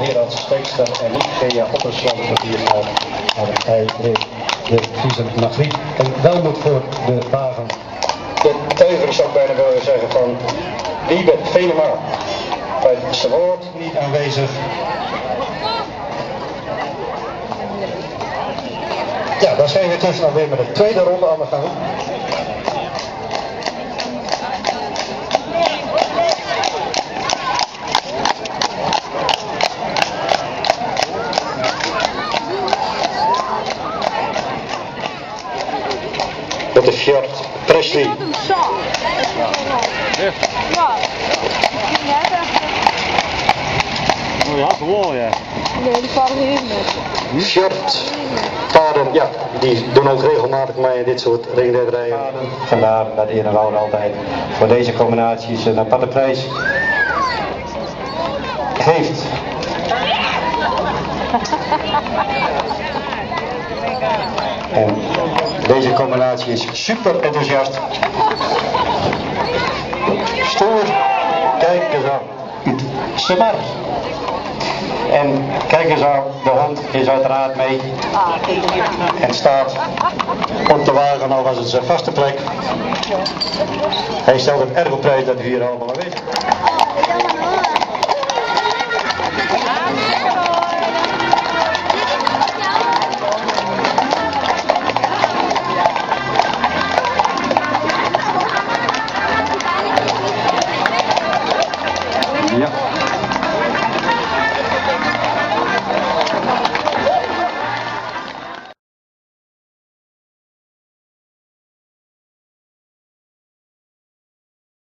Gerard Steekster en niet Gea Oppersland hier aan. Hij heeft de Friese Magriet. En welmoed voor de wagen. De teuger zou ik bijna willen zeggen van Wiebe Venema. Bij Zwoord niet aanwezig. Ja, dan zijn we tussen alweer met de tweede ronde aan de gang. Met de Fjord Presley. Ja. Oh ja, gewoon ja. Nee, die varen niet met. Fjord paarden, ja, die doen ook regelmatig mee in dit soort ringrijderijen. Vandaar dat Eer en Wouter altijd voor deze combinaties een aparte prijs geeft. En deze combinatie is super enthousiast. Stoer, kijk eens aan. Semar. En kijk eens aan, de hond is uiteraard mee. En staat op de wagen, al was het zijn vaste plek. Hij stelt het erg op prijs dat u hier allemaal aanwezig bent.